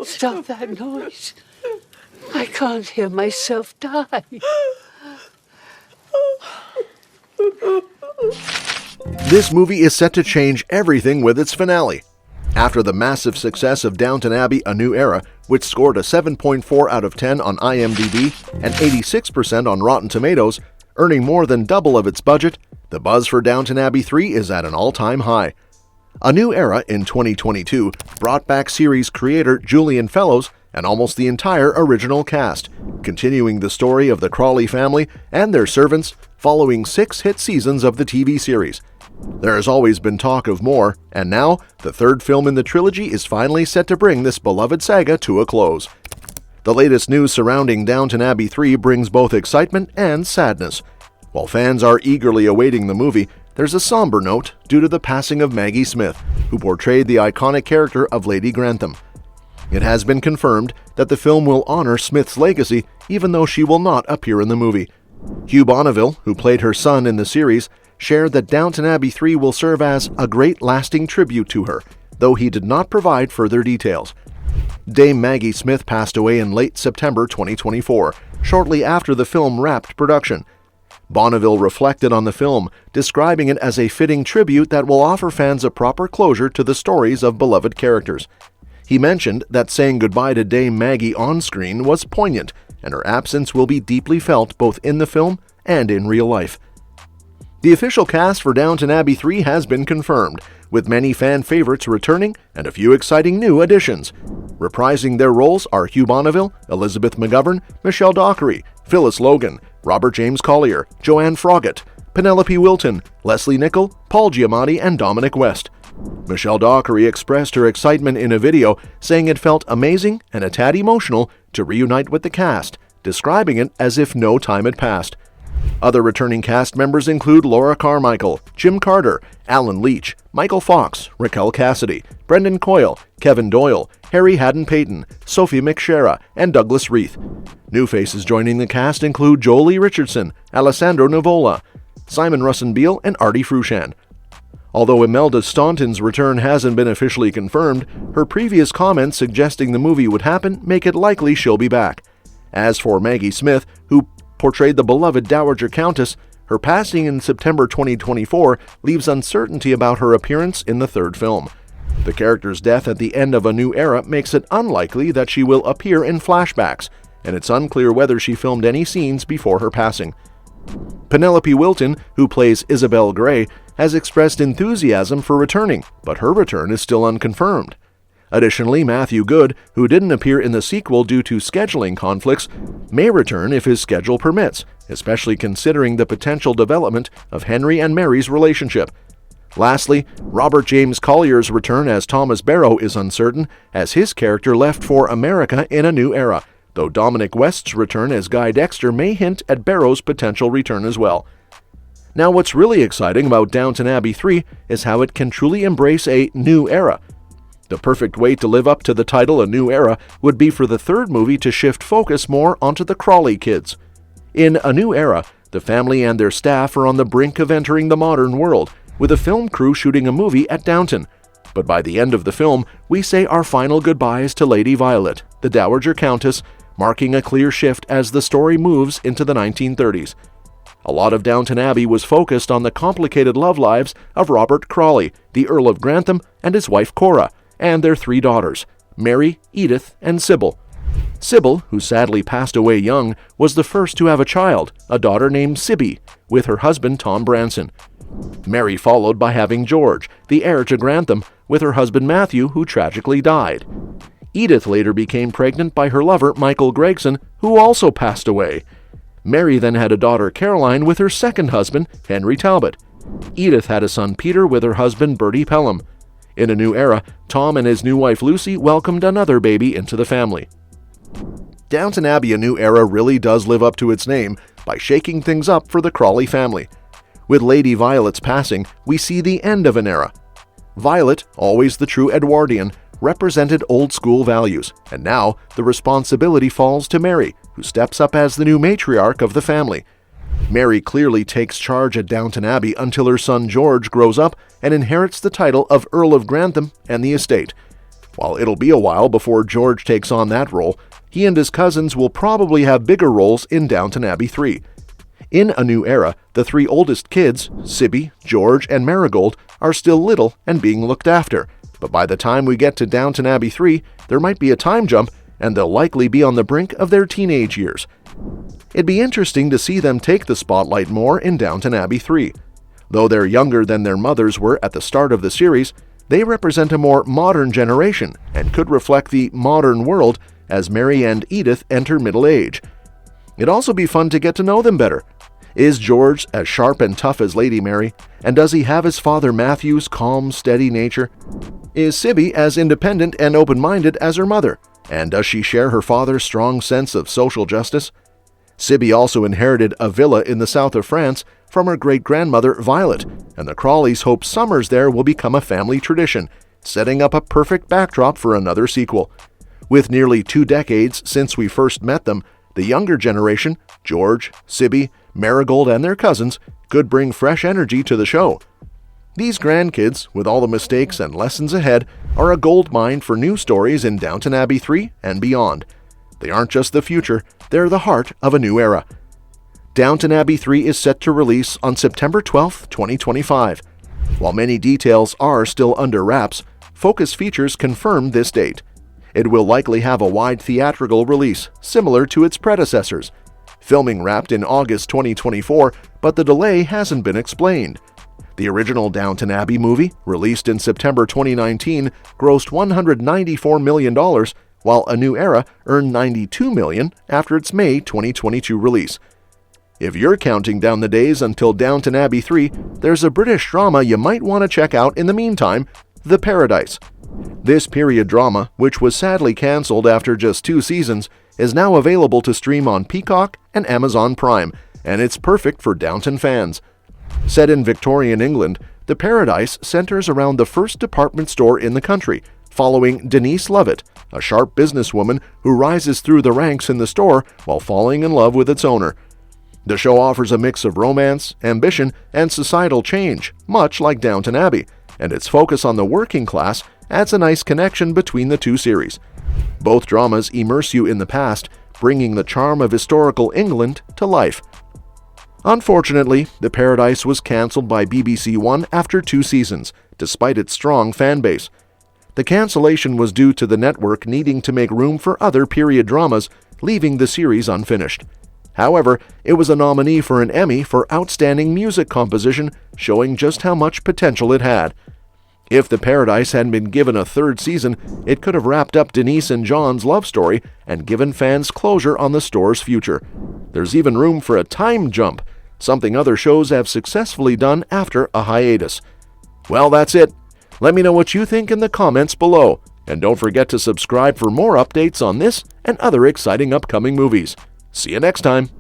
Stop that noise. I can't hear myself die. This movie is set to change everything with its finale. After the massive success of Downton Abbey: A New Era, which scored a 7.4 out of 10 on IMDb and 86% on Rotten Tomatoes, earning more than double of its budget, the buzz for Downton Abbey 3 is at an all-time high. A New Era in 2022 brought back series creator Julian Fellowes and almost the entire original cast, continuing the story of the Crawley family and their servants following 6 hit seasons of the TV series. There has always been talk of more, and now the third film in the trilogy is finally set to bring this beloved saga to a close. The latest news surrounding Downton Abbey 3 brings both excitement and sadness. While fans are eagerly awaiting the movie, there's a somber note due to the passing of Maggie Smith, who portrayed the iconic character of Lady Grantham. It has been confirmed that the film will honor Smith's legacy, even though she will not appear in the movie. Hugh Bonneville, who played her son in the series, shared that Downton Abbey 3 will serve as a great lasting tribute to her, though he did not provide further details. Dame Maggie Smith passed away in late September 2024, shortly after the film wrapped production. Bonneville reflected on the film, describing it as a fitting tribute that will offer fans a proper closure to the stories of beloved characters. He mentioned that saying goodbye to Dame Maggie on screen was poignant, and her absence will be deeply felt both in the film and in real life. The official cast for Downton Abbey 3 has been confirmed, with many fan favorites returning and a few exciting new additions. Reprising their roles are Hugh Bonneville, Elizabeth McGovern, Michelle Dockery, Phyllis Logan, Robert James Collier, Joanne Froggatt, Penelope Wilton, Leslie Nichol, Paul Giamatti, and Dominic West. Michelle Dockery expressed her excitement in a video, saying it felt amazing and a tad emotional to reunite with the cast, describing it as if no time had passed. Other returning cast members include Laura Carmichael, Jim Carter, Alan Leach, Michael Fox, Raquel Cassidy, Brendan Coyle, Kevin Doyle, Harry Haddon-Payton, Sophie McShera, and Douglas Reith. New faces joining the cast include Jolie Richardson, Alessandro Nivola, Simon Russenbeal, and Artie Frushan. Although Imelda Staunton's return hasn't been officially confirmed, her previous comments suggesting the movie would happen make it likely she'll be back. As for Maggie Smith, who portrayed the beloved Dowager Countess, her passing in September 2024 leaves uncertainty about her appearance in the third film. The character's death at the end of A New Era makes it unlikely that she will appear in flashbacks, and it's unclear whether she filmed any scenes before her passing. Penelope Wilton, who plays Isabel Grey, has expressed enthusiasm for returning, but her return is still unconfirmed. Additionally, Matthew Goode, who didn't appear in the sequel due to scheduling conflicts, may return if his schedule permits, especially considering the potential development of Henry and Mary's relationship. Lastly, Robert James Collier's return as Thomas Barrow is uncertain, as his character left for America in A New Era, though Dominic West's return as Guy Dexter may hint at Barrow's potential return as well. Now, what's really exciting about Downton Abbey 3 is how it can truly embrace a new era. The perfect way to live up to the title A New Era would be for the third movie to shift focus more onto the Crawley kids. In A New Era, the family and their staff are on the brink of entering the modern world, with a film crew shooting a movie at Downton. But by the end of the film, we say our final goodbyes to Lady Violet, the Dowager Countess, marking a clear shift as the story moves into the 1930s. A lot of Downton Abbey was focused on the complicated love lives of Robert Crawley, the Earl of Grantham, and his wife Cora, and their 3 daughters, Mary, Edith, and Sybil. Sybil, who sadly passed away young, was the first to have a child, a daughter named Sibby, with her husband Tom Branson. Mary followed by having George, the heir to Grantham, with her husband Matthew, who tragically died. Edith later became pregnant by her lover Michael Gregson, who also passed away. Mary then had a daughter Caroline with her second husband, Henry Talbot. Edith had a son Peter with her husband Bertie Pelham. In A New Era, Tom and his new wife Lucy welcomed another baby into the family. Downton Abbey: A New Era really does live up to its name by shaking things up for the Crawley family. With Lady Violet's passing, we see the end of an era. Violet, always the true Edwardian, represented old-school values, and now the responsibility falls to Mary, who steps up as the new matriarch of the family. Mary clearly takes charge at Downton Abbey until her son George grows up and inherits the title of Earl of Grantham and the estate. While it'll be a while before George takes on that role, he and his cousins will probably have bigger roles in Downton Abbey 3. In A New Era, the 3 oldest kids, Sibby, George, and Marigold, are still little and being looked after, but by the time we get to Downton Abbey 3, there might be a time jump and they'll likely be on the brink of their teenage years. It'd be interesting to see them take the spotlight more in Downton Abbey 3. Though they're younger than their mothers were at the start of the series, they represent a more modern generation and could reflect the modern world as Mary and Edith enter middle age. It'd also be fun to get to know them better. Is George as sharp and tough as Lady Mary, and does he have his father Matthew's calm, steady nature? Is Sibby as independent and open-minded as her mother, and does she share her father's strong sense of social justice? Sibby also inherited a villa in the south of France from her great-grandmother Violet, and the Crawleys hope summers there will become a family tradition, setting up a perfect backdrop for another sequel. With nearly 2 decades since we first met them, the younger generation, George, Sibby, Marigold, and their cousins, could bring fresh energy to the show. These grandkids, with all the mistakes and lessons ahead, are a goldmine for new stories in Downton Abbey 3 and beyond. They aren't just the future, they're the heart of a new era. Downton Abbey 3 is set to release on September 12, 2025. While many details are still under wraps, Focus Features confirmed this date. It will likely have a wide theatrical release, similar to its predecessors. Filming wrapped in August 2024, but the delay hasn't been explained. The original Downton Abbey movie, released in September 2019, grossed $194 million, while A New Era earned $92 million after its May 2022 release. If you're counting down the days until Downton Abbey 3, there's a British drama you might want to check out in the meantime, The Paradise. This period drama, which was sadly cancelled after just 2 seasons, is now available to stream on Peacock and Amazon Prime, and it's perfect for Downton fans. Set in Victorian England, The Paradise centers around the first department store in the country, following Denise Lovett, a sharp businesswoman who rises through the ranks in the store while falling in love with its owner. The show offers a mix of romance, ambition, and societal change, much like Downton Abbey, and its focus on the working class adds a nice connection between the 2 series. Both dramas immerse you in the past, bringing the charm of historical England to life. Unfortunately, The Paradise was cancelled by BBC One after 2 seasons, despite its strong fan base. The cancellation was due to the network needing to make room for other period dramas, leaving the series unfinished. However, it was a nominee for an Emmy for Outstanding Music Composition, showing just how much potential it had. If The Paradise hadn't been given a 3rd season, it could have wrapped up Denise and John's love story and given fans closure on the store's future. There's even room for a time jump, something other shows have successfully done after a hiatus. Well, that's it. Let me know what you think in the comments below, and don't forget to subscribe for more updates on this and other exciting upcoming movies. See you next time.